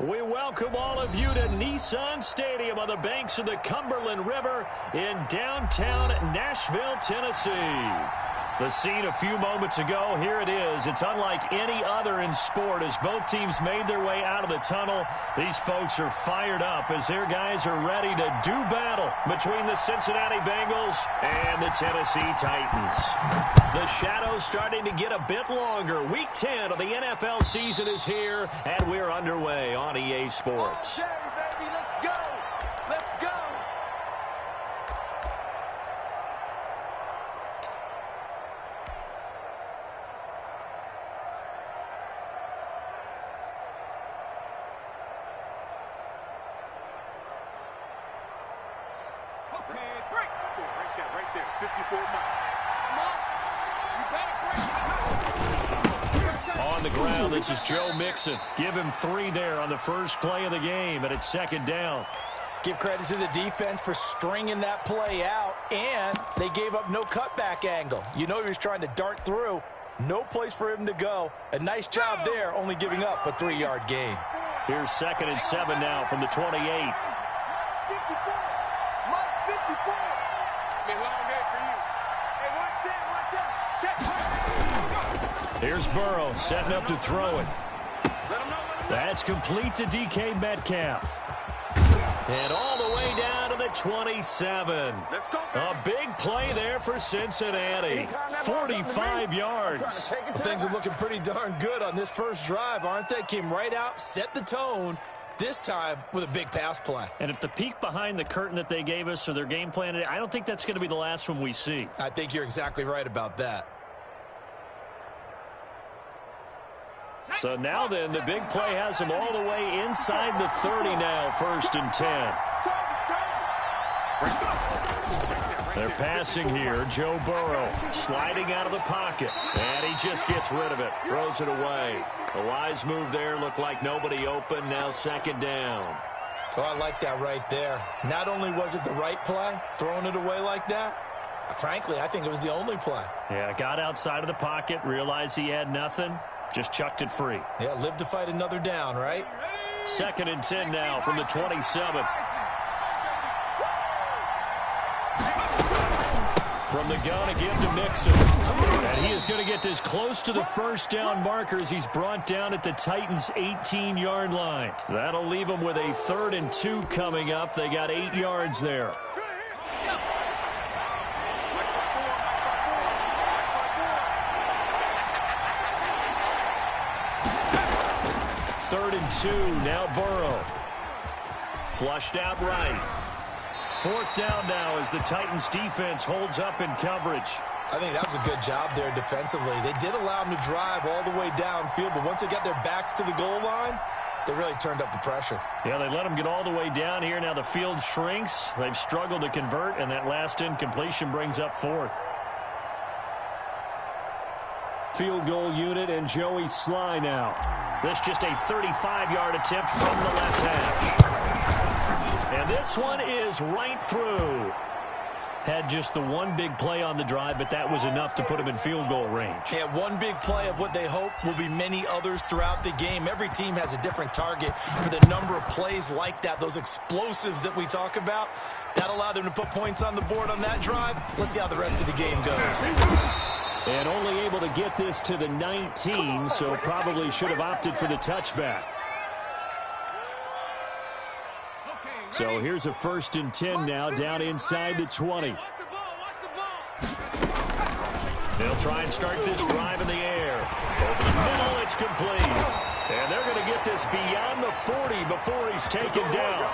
We welcome all of you to Nissan Stadium on the banks of the Cumberland River in downtown Nashville, Tennessee. The scene a few moments ago, here it is. It's unlike any other in sport as both teams made their way out of the tunnel. These folks are fired up as their guys are ready to do battle between the Cincinnati Bengals and the Tennessee Titans. The shadows starting to get a bit longer. Week 10 of the NFL season is here, and we're underway on EA Sports. Okay, baby, let's go. Let's go. Okay, break. Right there. 54 miles. On the ground, this is Joe Mixon. Give him 3 there on the first play of the game, and it's second down. Give credit to the defense for stringing that play out, and they gave up no cutback angle. You know he was trying to dart through. No place for him to go. A nice job there, only giving up a 3-yard gain. Here's 2nd and 7 now from the 28. 54. Mike, 54. It's been a long day for you. Hey, watch out. Check. Here's Burrow setting up to throw it. That's complete to DK Metcalf. And all the way down to the 27. A big play there for Cincinnati. 45 yards. Well, things are looking pretty darn good on this first drive, aren't they? Came right out, set the tone, this time with a big pass play. And if the peek behind the curtain that they gave us or their game plan, I don't think that's going to be the last one we see. I think you're exactly right about that. So now then, the big play has them all the way inside the 30 now, 1st and 10. They're passing here. Joe Burrow sliding out of the pocket. And he just gets rid of it. Throws it away. A wise move there. Looked like nobody open. Now 2nd down. Oh, I like that right there. Not only was it the right play, throwing it away like that, frankly, I think it was the only play. Yeah, got outside of the pocket, realized he had nothing, just chucked it free. Yeah, live to fight another down, right? 2nd and 10 now from the 27. From the gun again to Mixon. And he is going to get this close to the first down markers. He's brought down at the Titans' 18-yard line. That'll leave them with a 3rd and 2 coming up. They got 8 yards there. Third and 2, now Burrow. Flushed out right. 4th down now as the Titans defense holds up in coverage. I think that was a good job there defensively. They did allow them to drive all the way downfield, but once they got their backs to the goal line, they really turned up the pressure. Yeah, they let them get all the way down here. Now the field shrinks. They've struggled to convert, and that last incompletion brings up 4th. Field goal unit and Joey Sly now. This just a 35-yard attempt from the left hash. And this one is right through. Had just the one big play on the drive, but that was enough to put him in field goal range. Yeah, one big play of what they hope will be many others throughout the game. Every team has a different target for the number of plays like that, those explosives that we talk about. That allowed them to put points on the board on that drive. Let's see how the rest of the game goes. And only able to get this to the 19, so probably should have opted for the touchback. So here's a 1st and 10 now down inside the 20. They'll try and start this drive in the air. Over the middle, it's complete. And they're going to get this beyond the 40 before he's taken down.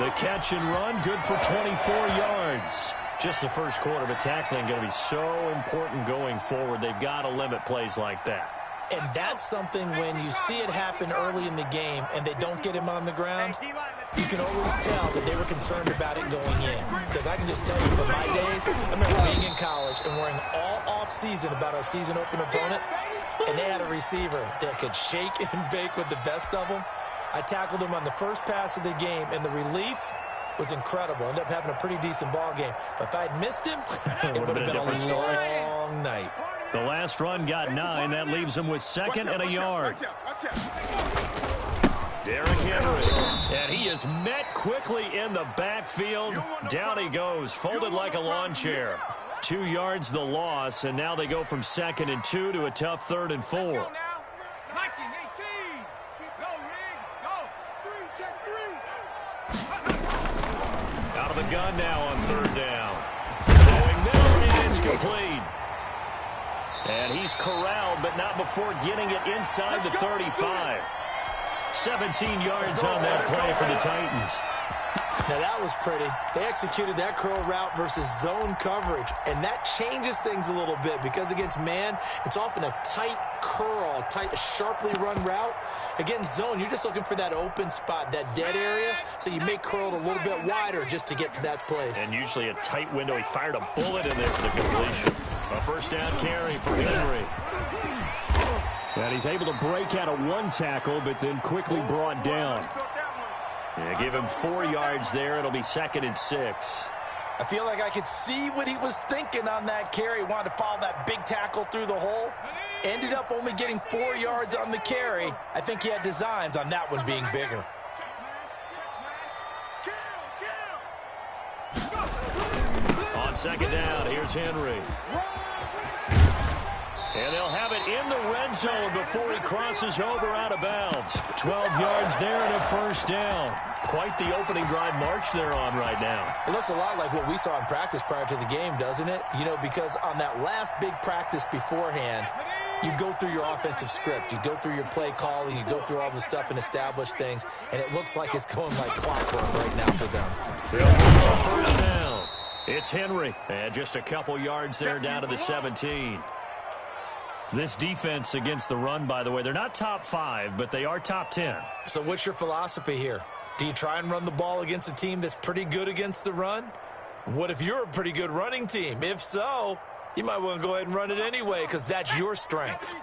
The catch and run, good for 24 yards. Just the first quarter, but tackling going to be so important going forward. They've got to limit plays like that. And that's something when you see it happen early in the game and they don't get him on the ground, you can always tell that they were concerned about it going in. Because I can just tell you from my days, I remember being in college and worrying all off-season about our season open opponent, and they had a receiver that could shake and bake with the best of them. I tackled him on the first pass of the game, and the relief was incredible. Ended up having a pretty decent ball game. But if I'd missed him, it would have been a long night. The last run got 9. That leaves him with 2nd and a yard. Derrick Henry. And he is met quickly in the backfield. Down he goes, folded like a lawn chair. 2 yards the loss, and now they go from 2nd and 2 to a tough 3rd and 4. Out of the gun now on 3rd down. Going middle, and it's complete. And he's corralled, but not before getting it inside the 35. 17 yards on that play for the Titans. Now, that was pretty. They executed that curl route versus zone coverage, and that changes things a little bit because against man, it's often a tight curl, tight, sharply run route. Against zone, you're just looking for that open spot, that dead area, so you make curl a little bit wider just to get to that place. And usually a tight window. He fired a bullet in there for the completion. A 1st down carry for Henry. And he's able to break out of 1 tackle, but then quickly brought down. Yeah, give him 4 yards there. It'll be 2nd and 6. I feel like I could see what he was thinking on that carry. Wanted to follow that big tackle through the hole. Ended up only getting 4 yards on the carry. I think he had designs on that one being bigger. On 2nd down, here's Henry. And they'll have it in the red zone before he crosses over out of bounds. 12 yards there and a 1st down. Quite the opening drive march they're on right now. It looks a lot like what we saw in practice prior to the game, doesn't it? You know, because on that last big practice beforehand, you go through your offensive script. You go through your play calling. You go through all the stuff and establish things. And it looks like it's going like clockwork right now for them. 1st down. It's Henry. And just a couple yards there down to the 17. This defense against the run, by the way, they're not top 5, but they are top 10. So what's your philosophy here? Do you try and run the ball against a team that's pretty good against the run? What if you're a pretty good running team? If so, you might want to go ahead and run it anyway because that's your strength.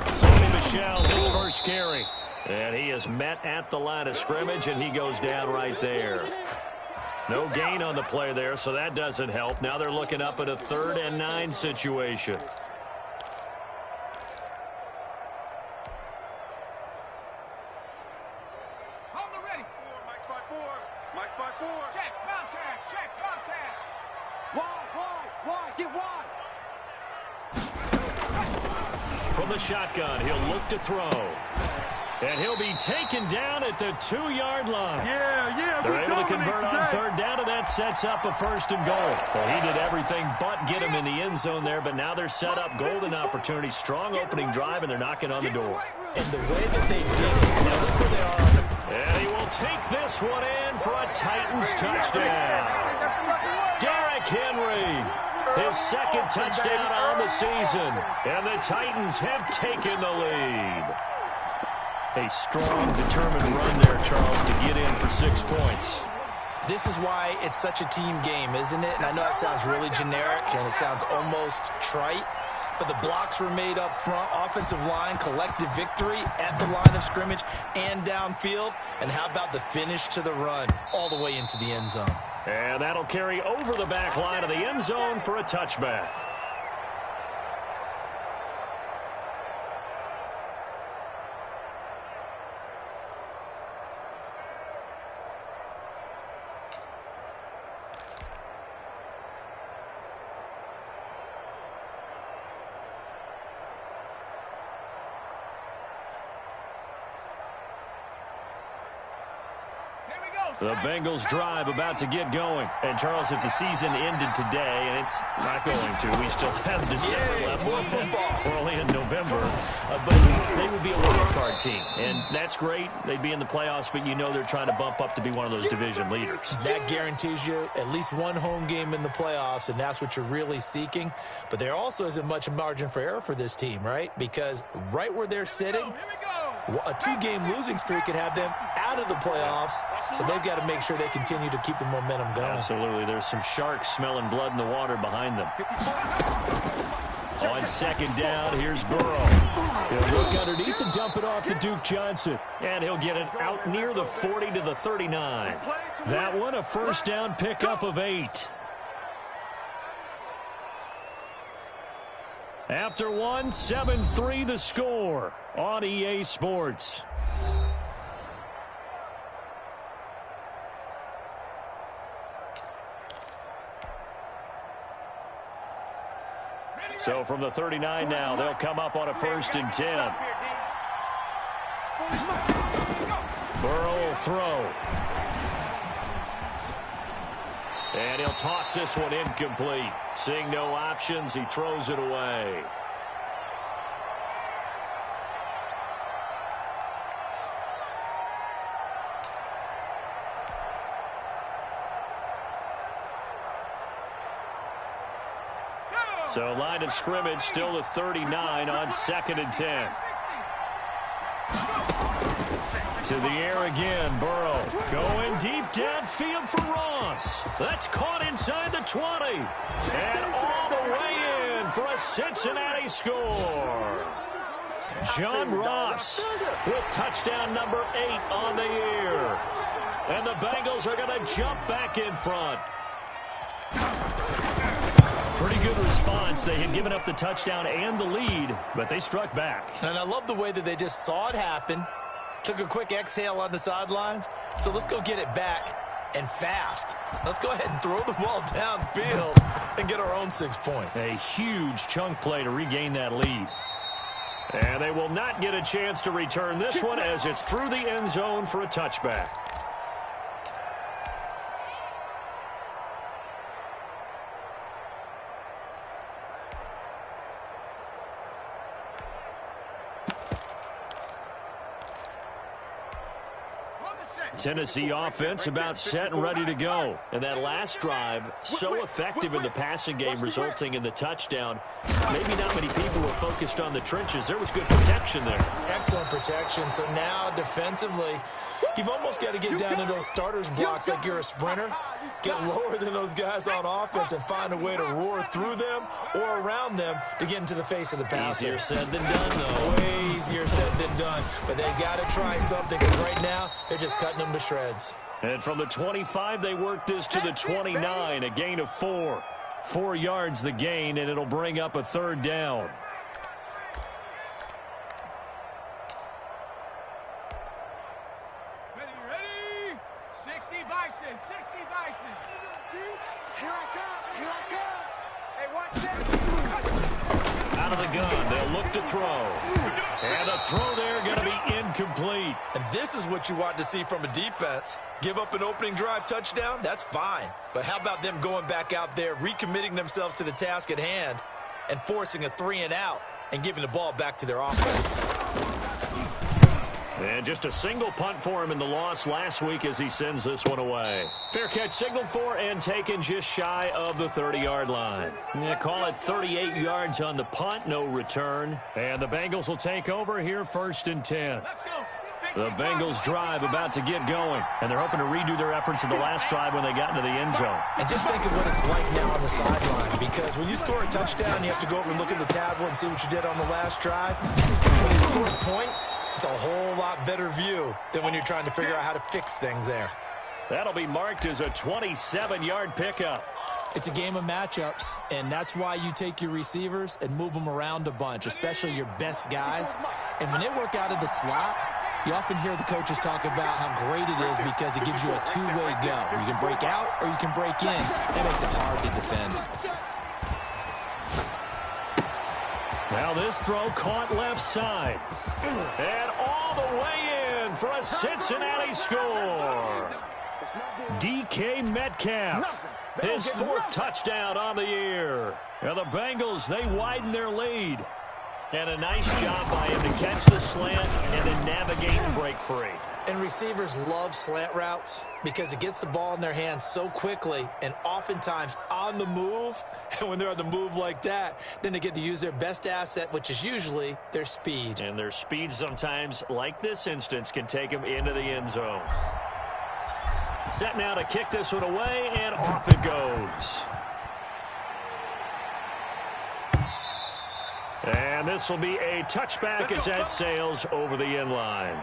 Sony Michel, his 1st carry. And he is met at the line of scrimmage, and he goes down right there. No gain on the play there, so that doesn't help. Now they're looking up at a 3rd and 9 situation. From the shotgun, he'll look to throw. And he'll be taken down at the 2-yard line. They're able to convert on 3rd down, and that sets up a 1st and goal. Well, he did everything but get him in the end zone there, but now they're set up golden opportunity. Strong opening drive, and they're knocking on the door. And the way that they did it, now look where they are. And he will take this one in for a Titans touchdown. Derrick Henry, his 2nd touchdown on the season. And the Titans have taken the lead. A strong, determined run there, Charles, to get in for 6 points. This is why it's such a team game, isn't it? And I know that sounds really generic, and it sounds almost trite, but the blocks were made up front, offensive line, collective victory at the line of scrimmage and downfield. And how about the finish to the run all the way into the end zone? And that'll carry over the back line of the end zone for a touchback. The Bengals drive about to get going. And, Charles, if the season ended today, and it's not going to, we still have December left. We're only in November. But they would be a wild card team. And that's great. They'd be in the playoffs, but you know they're trying to bump up to be one of those division leaders. That guarantees you at least one home game in the playoffs, and that's what you're really seeking. But there also isn't much margin for error for this team, right? Because right where they're sitting, a 2-game losing streak could have them out of the playoffs, so they've got to make sure they continue to keep the momentum going. Absolutely. There's some sharks smelling blood in the water behind them. On 2nd down, here's Burrow. He'll look underneath and dump it off to Duke Johnson. And he'll get it out near the 40 to the 39. That one, a 1st down pickup of 8. After one, 7-3 the score on EA Sports. So from the 39 now, they'll come up on a 1st and 10. Burrow will throw. And he'll toss this one incomplete. Seeing no options, he throws it away. So line of scrimmage still the 39 on 2nd and 10. To the air again, Burrow. Going deep downfield for Ross. That's caught inside the 20. And all the way in for a Cincinnati score. John Ross with touchdown number 8 on the year. And the Bengals are going to jump back in front. Pretty good response. They had given up the touchdown and the lead, but they struck back. And I love the way that they just saw it happen, took a quick exhale on the sidelines. So let's go get it back and fast. Let's go ahead and throw the ball downfield and get our own 6 points. A huge chunk play to regain that lead. And they will not get a chance to return this one as it's through the end zone for a touchback. Tennessee offense about set and ready to go. And that last drive, so effective in the passing game, resulting in the touchdown. Maybe not many people were focused on the trenches. There was good protection there. Excellent protection. So now defensively, you've almost got to get down to those starters blocks like you're a sprinter. Get lower than those guys on offense and find a way to roar through them or around them to get into the face of the passer. Easier said than done, though. Way easier said than done. But they've got to try something because right now they're just cutting them to shreds. And from the 25, they work this to the 29, a gain of 4. 4 yards the gain, and it'll bring up a 3rd down. Ready? 60 Bison, 60 Bison. Here I come. Hey, watch that. Out of the gun, they'll look to throw. And the throw there going to be incomplete. And this is what you want to see from a defense. Give up an opening drive touchdown, that's fine. But how about them going back out there, recommitting themselves to the task at hand, and forcing a 3-and-out and giving the ball back to their offense. And just a single punt for him in the loss last week as he sends this one away. Fair catch signaled for and taken just shy of the 30-yard line. Yeah, call it 38 yards on the punt, no return. And the Bengals will take over here 1st and 10. The Bengals drive about to get going, and they're hoping to redo their efforts in the last drive when they got into the end zone. And just think of what it's like now on the sideline, because when you score a touchdown, you have to go over and look at the tablet and see what you did on the last drive. When you score points, it's a whole lot better view than when you're trying to figure out how to fix things there. That'll be marked as a 27-yard pickup. It's a game of matchups, and that's why you take your receivers and move them around a bunch, especially your best guys. And when they work out of the slot, you often hear the coaches talk about how great it is because it gives you a two-way go. You can break out or you can break in. That makes it hard to defend. Now this throw caught left side. And all the way in for a Cincinnati score. DK Metcalf, his 4th touchdown on the year. And the Bengals, they widen their lead. And a nice job by him to catch the slant and then navigate and break free. And receivers love slant routes because it gets the ball in their hands so quickly and oftentimes on the move. And when they're on the move like that, then they get to use their best asset, which is usually their speed. And their speed sometimes, like this instance, can take them into the end zone. Set now to kick this one away, and off it goes. And this will be a touchback as that sails over the end line.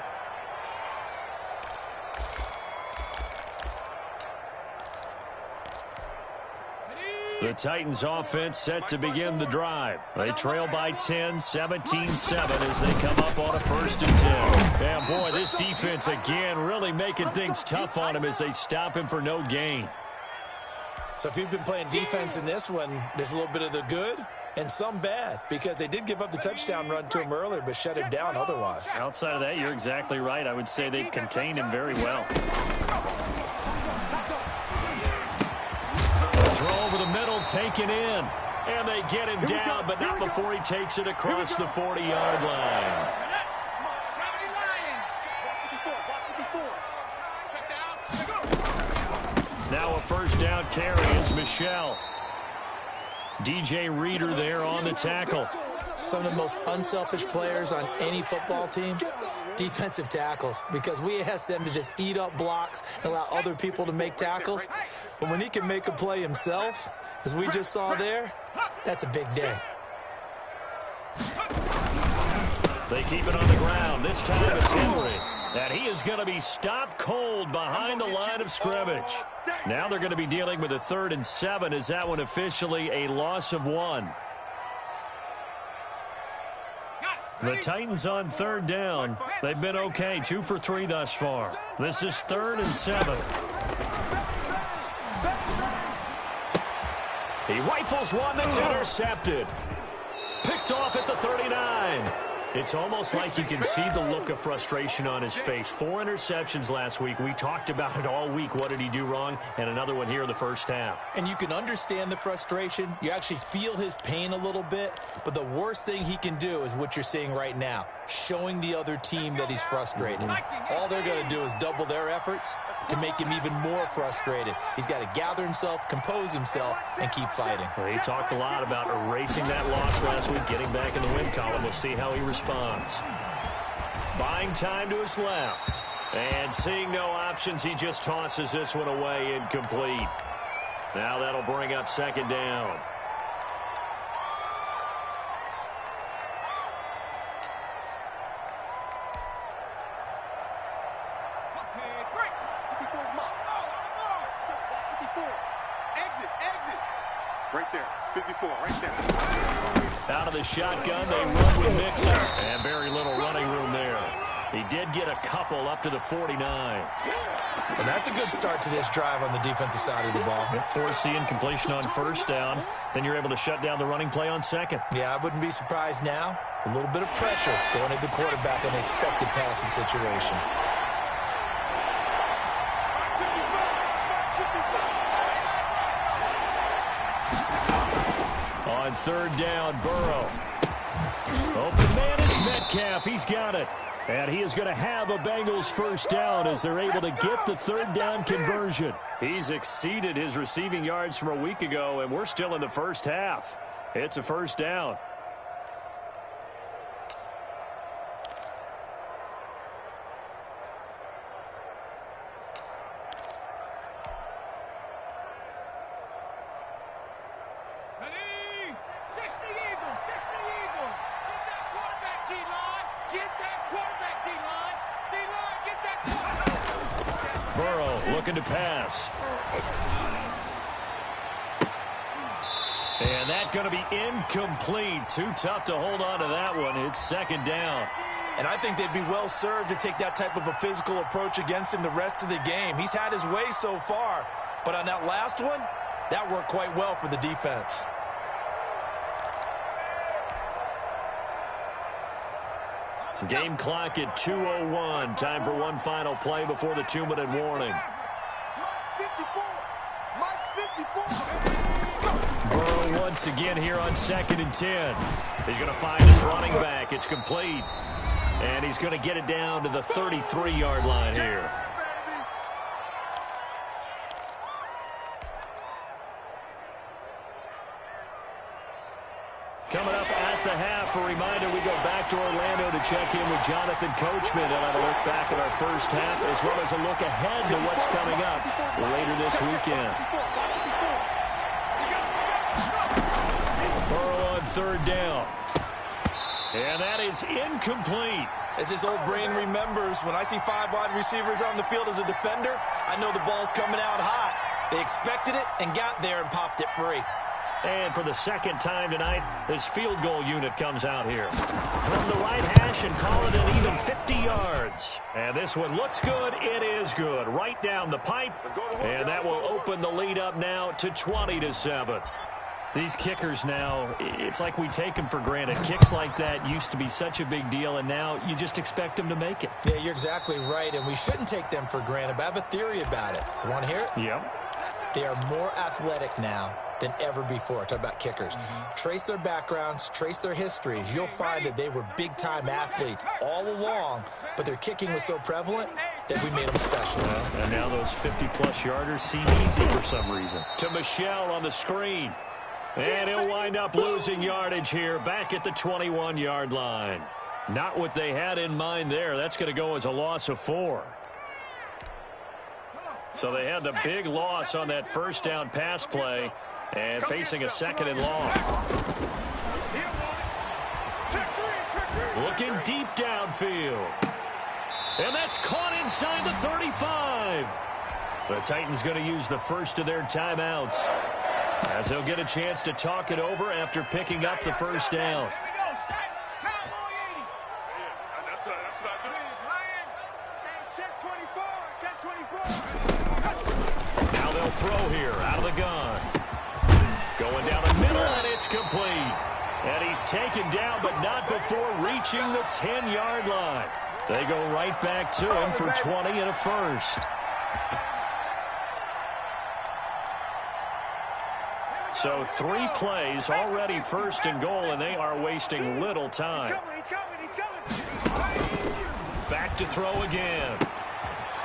The Titans offense set to begin the drive. They trail by 10, 17-7 as they come up on a 1st and 10. And boy, this defense again really making things tough on him as they stop him for no gain. So if you've been playing defense in this one, there's a little bit of the good and some bad, because they did give up the touchdown run to him earlier but shut him down otherwise. Outside of that, you're exactly right. I would say they've contained him very well. Throw over the middle, taken in. And they get him down, but not before he takes it across the 40-yard line. Now a 1st down carry. It's Michelle. DJ Reader there on the tackle. Some of the most unselfish players on any football team, defensive tackles, because we ask them to just eat up blocks and allow other people to make tackles. But when he can make a play himself, as we just saw there, that's a big day. They keep it on the ground. This time it's Henry. And he is going to be stopped cold behind the line of scrimmage. Now they're going to be dealing with a 3rd and 7. Is that one officially a loss of 1? The Titans on 3rd down. They've been okay, 2 for 3 thus far. This is 3rd and 7. He rifles one that's intercepted. Picked off at the 39. It's almost like you can see the look of frustration on his face. 4 interceptions last week. We talked about it all week. What did he do wrong? And another one here in the 1st half. And you can understand the frustration. You actually feel his pain a little bit. But the worst thing he can do is what you're seeing right now, showing the other team that he's frustrated. All they're going to do is double their efforts to make him even more frustrated. He's got to gather himself, compose himself, and keep fighting. Well, he talked a lot about erasing that loss last week, getting back in the win column. We'll see how he responds. Buying time to his left. And seeing no options, he just tosses this one away, incomplete. Now that'll bring up 2nd down. Right there, 54, right there. Out of the shotgun, they run with Mixon. And very little running room there. He did get a couple up to the 49. And that's a good start to this drive on the defensive side of the ball. Forcing completion on 1st down. Then you're able to shut down the running play on 2nd. Yeah, I wouldn't be surprised now. A little bit of pressure going at the quarterback in an expected passing situation. On 3rd down, Burrow. Open man is Metcalf. He's got it. And he is going to have a Bengals 1st down as they're able to get the 3rd down conversion. He's exceeded his receiving yards from a week ago, and we're still in the 1st half. It's a 1st down. Burrow looking to pass. And that's going to be incomplete. Too tough to hold on to that one. It's 2nd down. And I think they'd be well served to take that type of a physical approach against him the rest of the game. He's had his way so far. But on that last one, that worked quite well for the defense. Game clock at 2:01. Time for one final play before the 2-minute warning. Burrow once again here on 2nd and 10. He's going to find his running back. It's complete. And he's going to get it down to the 33-yard line here. Coming up at the half, a reminder, we go back to Orlando to check in with Jonathan Coachman and have a look back at our 1st half, as well as a look ahead to what's coming up later this weekend. Burrow on 3rd down. And that is incomplete. As his old brain remembers, when I see 5 wide receivers on the field as a defender, I know the ball's coming out hot. They expected it and got there and popped it free. And for the second time tonight, this field goal unit comes out here. From the right hash and call it an even 50 yards. And this one looks good. It is good. Right down the pipe. And that will open the lead up now to 20-7. These kickers now, it's like we take them for granted. Kicks like that used to be such a big deal, and now you just expect them to make it. Yeah, you're exactly right, and we shouldn't take them for granted, but I have a theory about it. You want to hear it? Yep. They are more athletic now than ever before. Talk about kickers. Trace their backgrounds, trace their histories. You'll find that they were big-time athletes all along, but their kicking was so prevalent that we made them specialists. Well, and now those 50-plus yarders seem easy for some reason. To Michelle on the screen. And he'll wind up losing yardage here back at the 21-yard line. Not what they had in mind there. That's going to go as a loss of 4. So they had the big loss on that first down pass play and facing a second and long. Looking deep downfield. And that's caught inside the 35. The Titans going to use the first of their timeouts, as they'll get a chance to talk it over after picking up the first down. Now they'll throw here out of the gun. Going down the middle, and it's complete. And he's taken down, but not before reaching the 10-yard line. They go right back to him for 20 and a first. So 3 plays, already first and goal, and they are wasting little time. Back to throw again.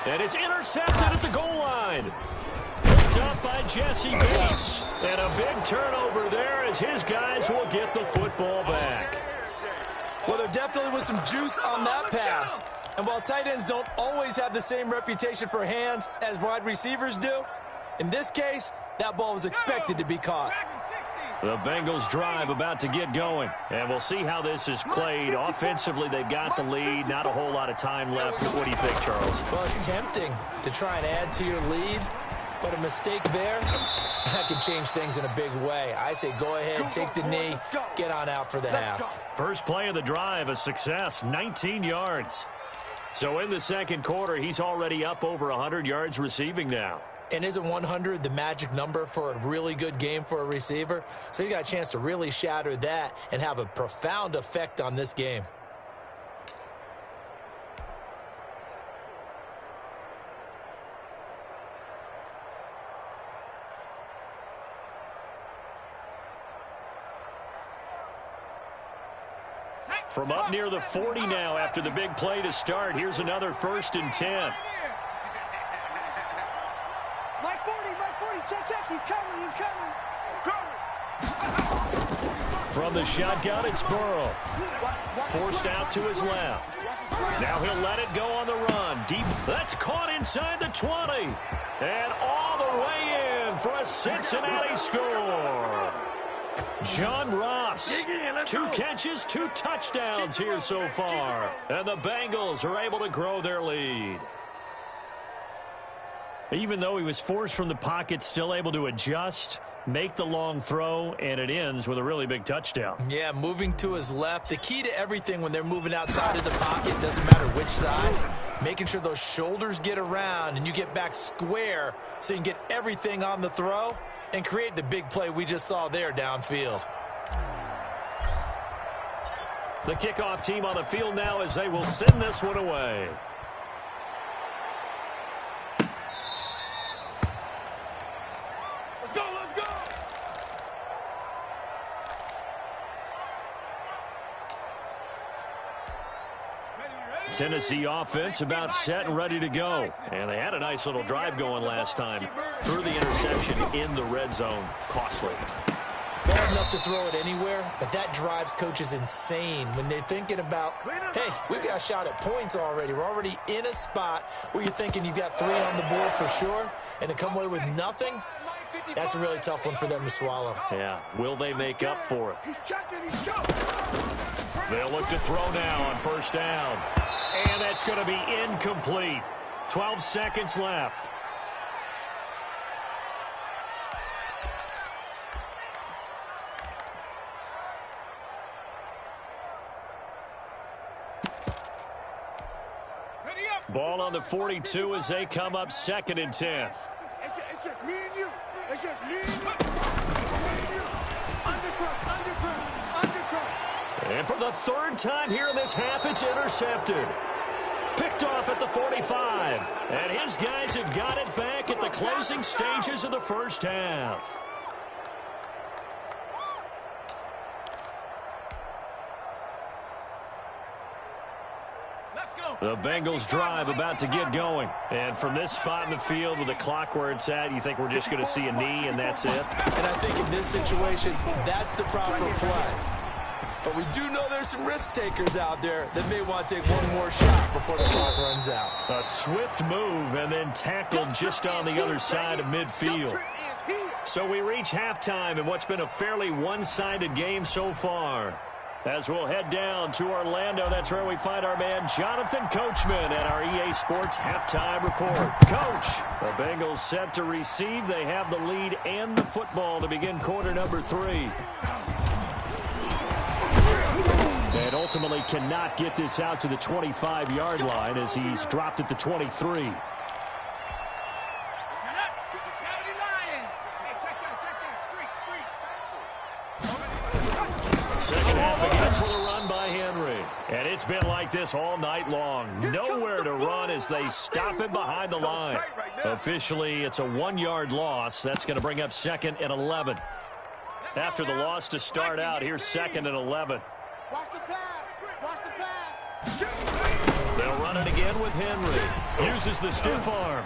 And it's intercepted at the goal line. Picked up by Jesse Bates. And a big turnover there as his guys will get the football back. Well, there definitely was some juice on that pass. And while tight ends don't always have the same reputation for hands as wide receivers do, in this case, that ball was expected to be caught. The Bengals drive about to get going, and we'll see how this is played. Offensively, they've got the lead. Not a whole lot of time left. What do you think, Charles? Well, it's tempting to try and add to your lead, but a mistake there, that could change things in a big way. I say go ahead, take the knee, get on out for the half. First play of the drive, a success, 19 yards. So in the second quarter, he's already up over 100 yards receiving now. And isn't 100 the magic number for a really good game for a receiver? So he got a chance to really shatter that and have a profound effect on this game. From up near the 40 now after the big play to start, here's another 1st and 10. Mike 40, check, he's coming. From the shotgun, it's Burrow. Forced out to his left. Now he'll let it go on the run. Deep, that's caught inside the 20. And all the way in for a Cincinnati score. John Ross, 2 catches, 2 touchdowns here so far. And the Bengals are able to grow their lead. Even though he was forced from the pocket, still able to adjust, make the long throw, and it ends with a really big touchdown. Yeah, moving to his left. The key to everything when they're moving outside of the pocket, doesn't matter which side, making sure those shoulders get around and you get back square so you can get everything on the throw and create the big play we just saw there downfield. The kickoff team on the field now as they will send this one away. Tennessee offense about set and ready to go. And they had a nice little drive going last time. Threw the interception in the red zone. Costly. Bad enough to throw it anywhere, but that drives coaches insane when they're thinking about, hey, we've got a shot at points already. We're already in a spot where you're thinking you've got 3 on the board for sure, and to come away with nothing, that's a really tough one for them to swallow. Yeah. Will they make up for it? They'll look to throw now on first down. And that's going to be incomplete. 12 seconds left. Ball on the 42 as they come up 2nd and 10. It's just me and you. It's just me and you. Undercrush. And for the 3rd time here in this half, it's intercepted. Picked off at the 45. And his guys have got it back at the closing stages of the first half. The Bengals drive about to get going. And from this spot in the field with the clock where it's at, you think we're just going to see a knee and that's it? And I think in this situation, that's the proper play. But we do know there's some risk takers out there that may want to take one more shot before the clock runs out. A swift move and then tackled just on the other side of midfield. So we reach halftime in what's been a fairly one-sided game so far. As we'll head down to Orlando, that's where we find our man Jonathan Coachman at our EA Sports Halftime Report. Coach, the Bengals set to receive. They have the lead and the football to begin quarter number 3. And ultimately cannot get this out to the 25-yard line as he's dropped at the 23. Second half begins with a run by Henry. And it's been like this all night long. Nowhere to run as they stop him behind the line. Officially, it's a 1-yard loss. That's going to bring up 2nd and 11. After the loss to start out, here's 2nd and 11. Watch the pass. Watch the pass. They'll run it again with Henry. Uses the stiff arm.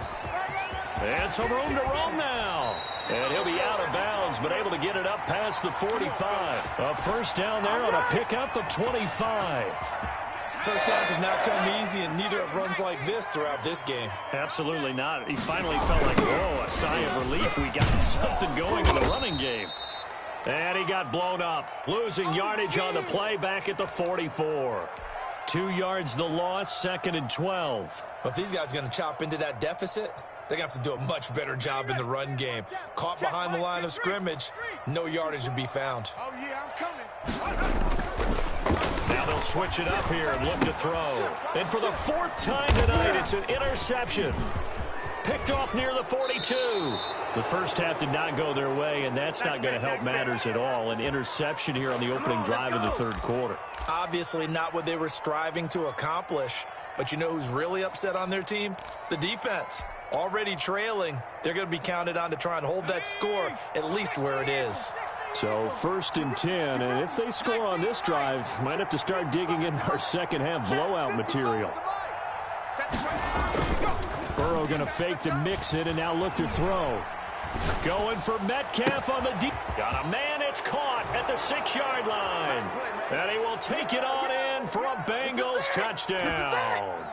And some room to roam now. And he'll be out of bounds, but able to get it up past the 45. A first down there on a pickup of 25. First downs have not come easy, and neither have runs like this throughout this game. Absolutely not. He finally felt like, whoa, a sigh of relief. We got something going in the running game. And he got blown up. Losing yardage on the play back at the 44. 2 yards the loss, 2nd and 12. But these guys are going to chop into that deficit. They're going to have to do a much better job in the run game. Caught behind the line of scrimmage, no yardage to be found. Oh, yeah, I'm coming. Now they'll switch it up here and look to throw. And for the 4th time tonight, it's an interception. Picked off near the 42. The first half did not go their way, and that's not going to help matters at all. An interception here on the opening drive of the 3rd quarter. Obviously not what they were striving to accomplish. But you know who's really upset on their team? The defense. Already trailing, they're going to be counted on to try and hold that score at least where it is. So 1st and 10, and if they score on this drive, might have to start digging in our second half blowout material. Burrow going to fake to mix it and now look to throw. Going for Metcalf on the deep. Got a man, it's caught at the 6-yard line. And he will take it on in for a Bengals touchdown.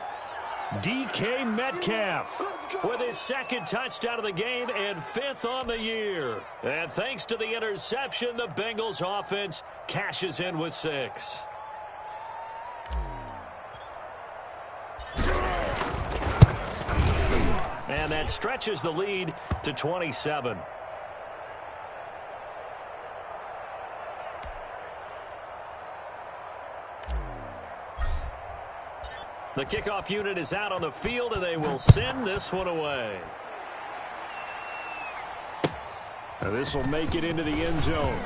DK Metcalf with his 2nd touchdown of the game and 5th on the year. And thanks to the interception, the Bengals offense cashes in with 6. And that stretches the lead to 27. The kickoff unit is out on the field, and they will send this one away. And this will make it into the end zone.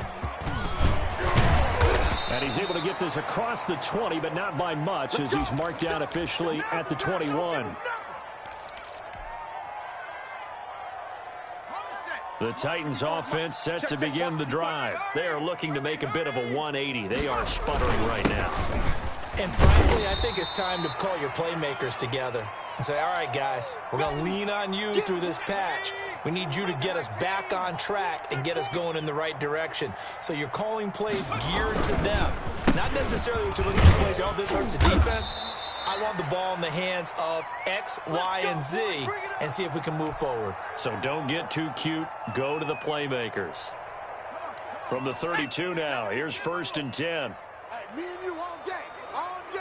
And he's able to get this across the 20, but not by much, as he's marked down officially at the 21. The Titans offense set to begin the drive. They are looking to make a bit of a 180. They are sputtering right now. And frankly, I think it's time to call your playmakers together and say, all right, guys, we're going to lean on you through this patch. We need you to get us back on track and get us going in the right direction. So you're calling plays geared to them. Not necessarily what you're looking at plays, oh, this hurts the defense. I want the ball in the hands of X, Y, and Z and see if we can move forward. So don't get too cute. Go to the playmakers. From the 32 now, here's 1st and 10. Hey, me and you all day. All day.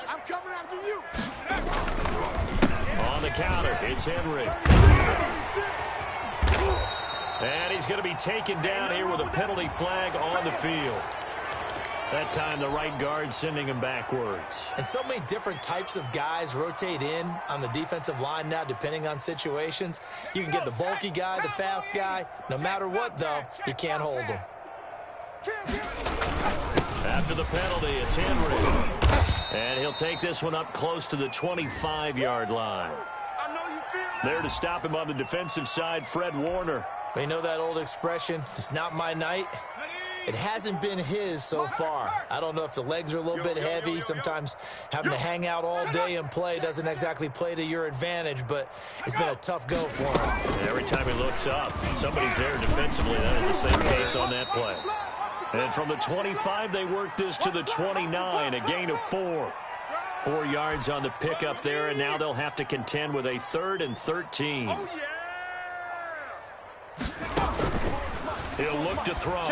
I'm coming after you. On the counter, it's Henry. And he's going to be taken down here with a penalty flag on the field. That time the right guard sending him backwards. And so many different types of guys rotate in on the defensive line now, depending on situations. You can get the bulky guy, the fast guy. No matter what, though, you can't hold them. After the penalty, it's Henry. And he'll take this one up close to the 25-yard line. There to stop him on the defensive side, Fred Warner. But you know that old expression, it's not my night? It hasn't been his so far. I don't know if the legs are a little bit heavy. Sometimes having to hang out all day and play doesn't exactly play to your advantage, but it's been a tough go for him. And every time he looks up, somebody's there defensively. That is the same case on that play. And from the 25, they work this to the 29, a gain of 4. 4 yards on the pickup there, and now they'll have to contend with a 3rd and 13. He'll look to throw.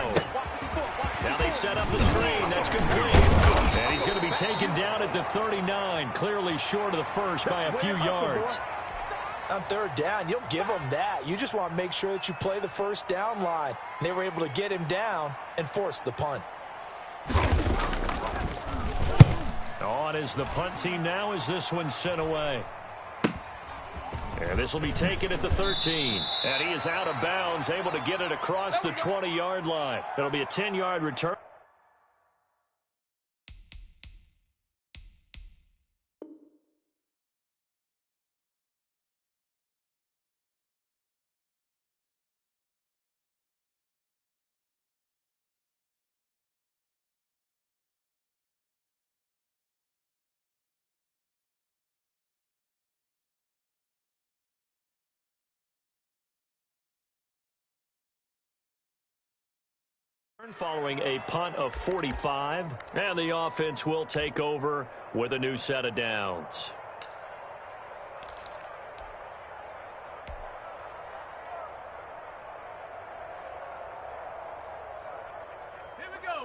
Now they set up the screen. That's complete. And he's going to be taken down at the 39, clearly short of the first by a few yards. On 3rd down, you'll give them that. You just want to make sure that you play the first down line. And they were able to get him down and force the punt. On is the punt team now as this one's sent away. And this will be taken at the 13. And he is out of bounds, able to get it across the 20-yard line. It'll be a 10-yard return. Following a punt of 45, and the offense will take over with a new set of downs.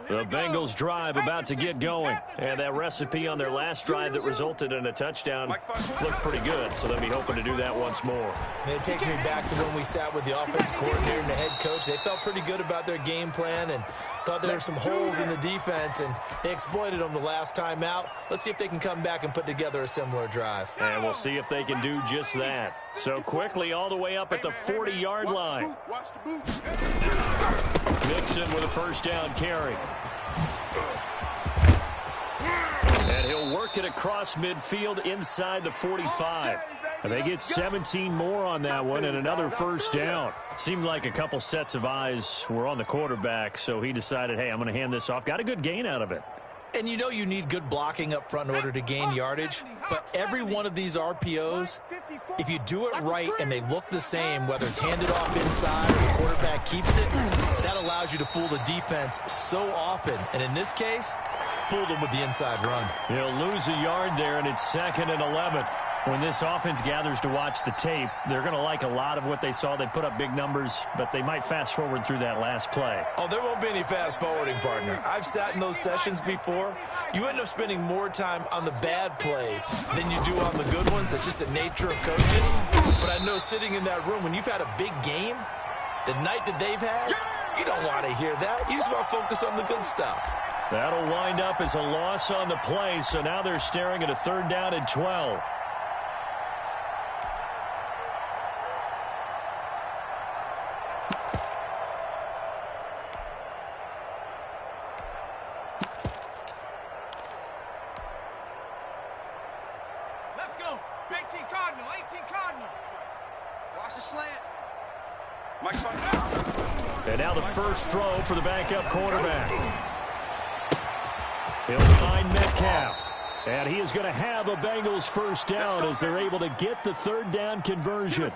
The Bengals drive about to get going, and that recipe on their last drive that resulted in a touchdown looked pretty good, so they'll be hoping to do that once more. And it takes me back to when we sat with the offensive coordinator and the head coach. They felt pretty good about their game plan and thought there were some holes in the defense, and they exploited them the last time out. Let's see if they can come back and put together a similar drive. And we'll see if they can do just that. So quickly all the way up at the 40-yard line. Mixon with a first down carry. And he'll work it across midfield inside the 45. And they get 17 more on that one and another first down. Seemed like a couple sets of eyes were on the quarterback, so he decided, hey, I'm going to hand this off. Got a good gain out of it. And you know you need good blocking up front in order to gain yardage, but every one of these RPOs, if you do it right and they look the same, whether it's handed off inside or the quarterback keeps it, that allows you to fool the defense so often. And in this case, fooled them with the inside run. He'll lose a yard there, and it's 2nd and 11. When this offense gathers to watch the tape, they're going to like a lot of what they saw. They put up big numbers, but they might fast forward through that last play. Oh, there won't be any fast forwarding, partner. I've sat in those sessions before. You end up spending more time on the bad plays than you do on the good ones. That's just the nature of coaches. But I know sitting in that room, when you've had a big game, the night that they've had, you don't want to hear that. You just want to focus on the good stuff. That'll wind up as a loss on the play, so now they're staring at a 3rd down and 12. And now the first throw for the backup quarterback. He'll find Metcalf. And he is going to have a Bengals first down as they're able to get the 3rd down conversion.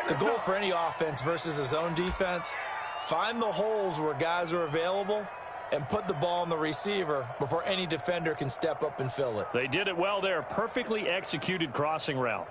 The goal for any offense versus his own defense, find the holes where guys are available and put the ball on the receiver before any defender can step up and fill it. They did it well there. Perfectly executed crossing route.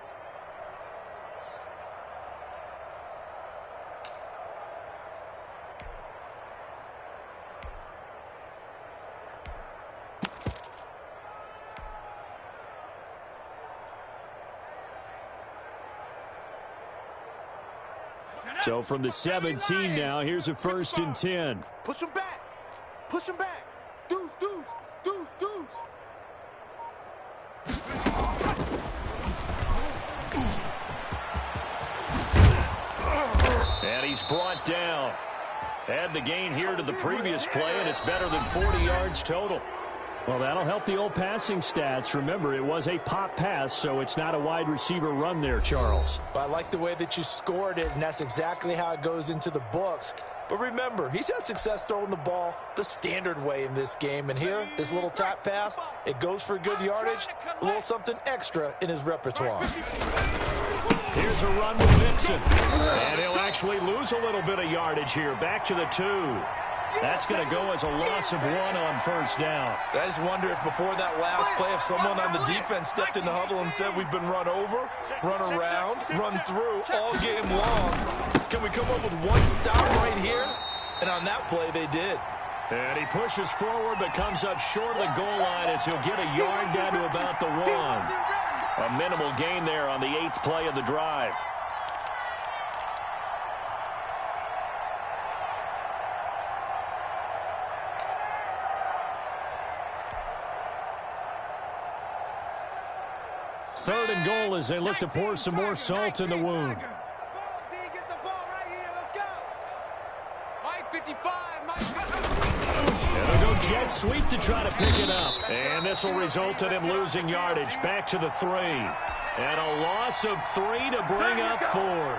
So from the 17 now, here's a 1st and 10. Push him back. Push him back. Deuce, deuce. And he's brought down. Add the gain here to the previous play, and it's better than 40 yards total. Well, that'll help the old passing stats. Remember, it was a pop pass, so it's not a wide receiver run there, Charles. I like the way that you scored it, and that's exactly how it goes into the books. But remember, he's had success throwing the ball the standard way in this game. And here, this little tap pass, it goes for good yardage, a little something extra in his repertoire. Here's a run with Mixon. And he'll actually lose a little bit of yardage here. Back to the 2. That's going to go as a loss of 1 on first down. I just wonder if before that last play, if someone on the defense stepped in the huddle and said, we've been run over, run around, run through all game long. Can we come up with one stop right here? And on that play, they did. And he pushes forward but comes up short of the goal line as he'll get a yard down to about the 1. A minimal gain there on the 8th play of the drive. Third and goal as they look to pour some more salt in the wound. And they'll go jet sweep to try to pick it up. And this will result in him losing yardage. Back to the 3. And a loss of 3 to bring up 4.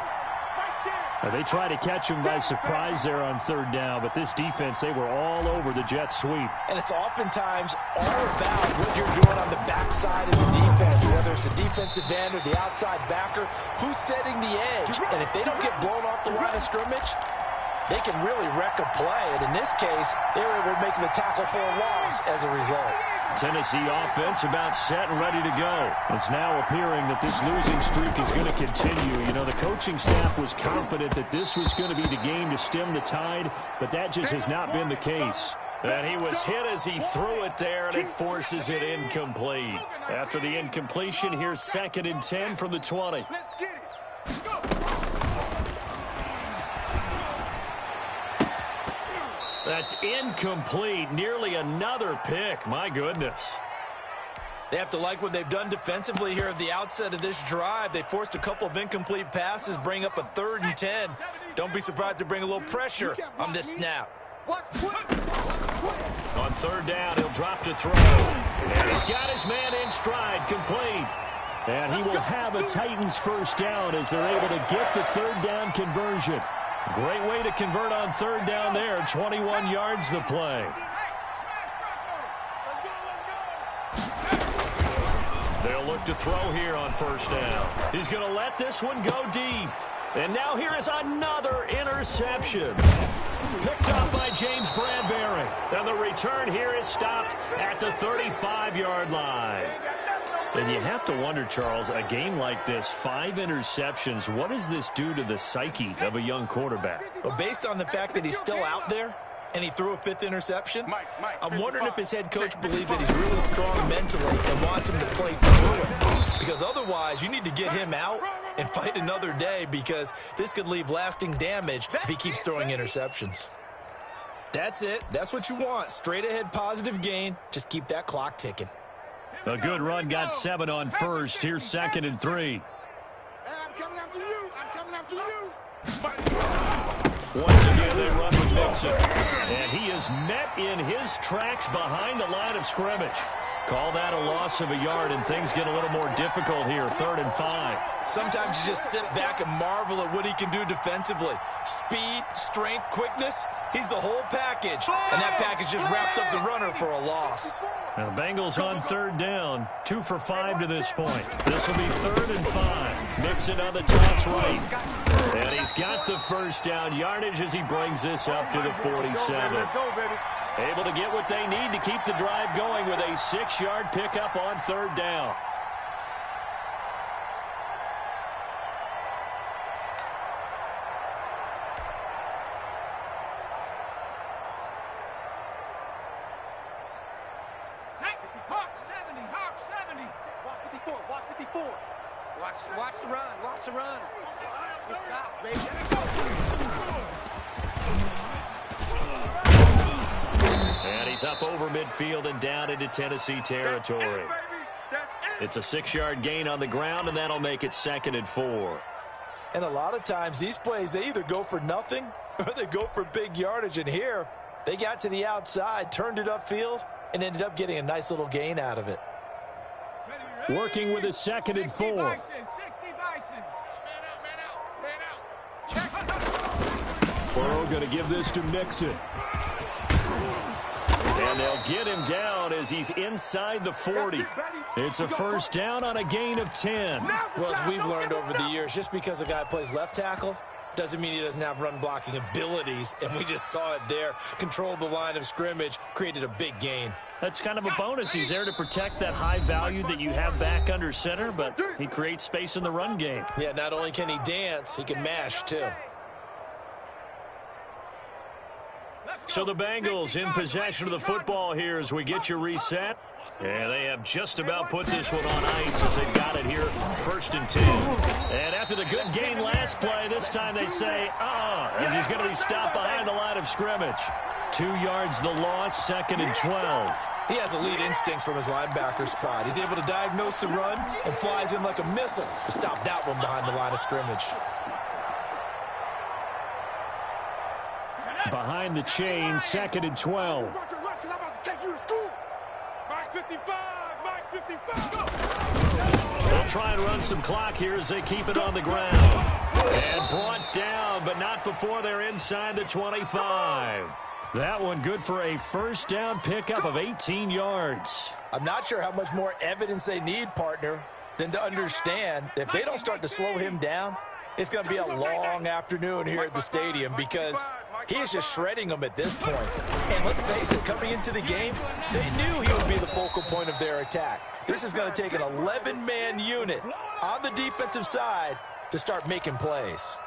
They tried to catch him by surprise there on third down, but this defense, they were all over the jet sweep. And it's oftentimes all about what you're doing on the backside of the defense, whether it's the defensive end or the outside backer, who's setting the edge. And if they don't get blown off the line of scrimmage, they can really wreck a play. And in this case, they were able to make the tackle for a loss as a result. Tennessee offense about set and ready to go. It's now appearing that this losing streak is going to continue. You know, the coaching staff was confident that this was going to be the game to stem the tide, but that just has not been the case. And he was hit as he threw it there, and it forces it incomplete. After the incompletion, here's 2nd and 10 from the 20. That's incomplete. Nearly another pick. My goodness. They have to like what they've done defensively here at the outset of this drive. They forced a couple of incomplete passes, bring up a 3rd and 10. Don't be surprised to bring a little pressure on this snap. On third down, he'll drop to throw. And he's got his man in stride, complete. And he will have a Titans first down as they're able to get the third down conversion. Great way to convert on third down there. 21 yards the play. They'll look to throw here on first down. He's going to let this one go deep. And now here is another interception. Picked up by James Bradbury. And the return here is stopped at the 35-yard line. And you have to wonder, Charles, a game like this, 5 interceptions, what does this do to the psyche of a young quarterback? Well, based on the fact that he's still out there and he threw a 5th interception, I'm wondering if his head coach believes that he's really strong mentally and wants him to play through it. Because otherwise, you need to get him out and fight another day, because this could leave lasting damage if he keeps throwing interceptions. That's it. That's what you want. Straight ahead positive gain. Just keep that clock ticking. A good run, got 7 on first. Here's 2nd and 3. Hey, I'm coming after you. I'm coming after you. Once again, they run with Mixon. And he is met in his tracks behind the line of scrimmage. Call that a loss of a yard, and things get a little more difficult here. 3rd and 5. Sometimes you just sit back and marvel at what he can do defensively. Speed, strength, quickness. He's the whole package. And that package just wrapped up the runner for a loss. Now, the Bengals on third down. 2 for 5 to this point. This will be 3rd and 5. Mixon on the toss right. And he's got the first down yardage as he brings this up to the 47. Able to get what they need to keep the drive going with a 6-yard pickup on third down. Watch the run. Watch the run. Good stop, baby. And he's up over midfield and down into Tennessee territory. It's a 6-yard gain on the ground, and that'll make it 2nd and 4. And a lot of times these plays, they either go for nothing or they go for big yardage. And here, they got to the outside, turned it upfield, and ended up getting a nice little gain out of it. Working with a 2nd and 4. Burrow going to give this to Mixon. And they'll get him down as he's inside the 40. It's a first down on a gain of 10. Well, as we've learned over the years, just because a guy plays left tackle doesn't mean he doesn't have run-blocking abilities, and we just saw it there. Controlled the line of scrimmage, created a big gain. That's kind of a bonus. He's there to protect that high value that you have back under center, but he creates space in the run game. Yeah, not only can he dance, he can mash, too. So the Bengals in possession of the football here as we get you reset. And they have just about put this one on ice as they've got it here, 1st and 10. And after the good gain last play, this time they say, as he's going to be stopped behind the line of scrimmage. 2 yards the loss, 2nd and 12. He has elite instincts from his linebacker spot. He's able to diagnose the run and flies in like a missile to stop that one behind the line of scrimmage. Behind the chain, 2nd and 12. They'll try and run some clock here as they keep it on the ground. And brought down, but not before they're inside the 25. That one good for a first down pickup of 18 yards. I'm not sure how much more evidence they need, partner, than to understand that if they don't start to slow him down, it's going to be a long afternoon here at the stadium because he is just shredding them at this point. And let's face it, coming into the game, they knew he would be the focal point of their attack. This is going to take an 11-man unit on the defensive side to start making plays.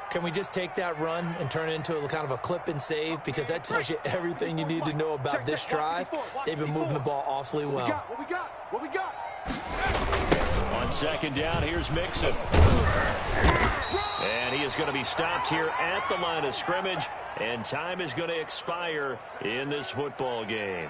Can we just take that run and turn it into a kind of a clip and save? Because that tells you everything you need to know about this drive. They've been moving the ball awfully well. What we got? On 2nd down, here's Mixon. And he is going to be stopped here at the line of scrimmage, and time is going to expire in this football game.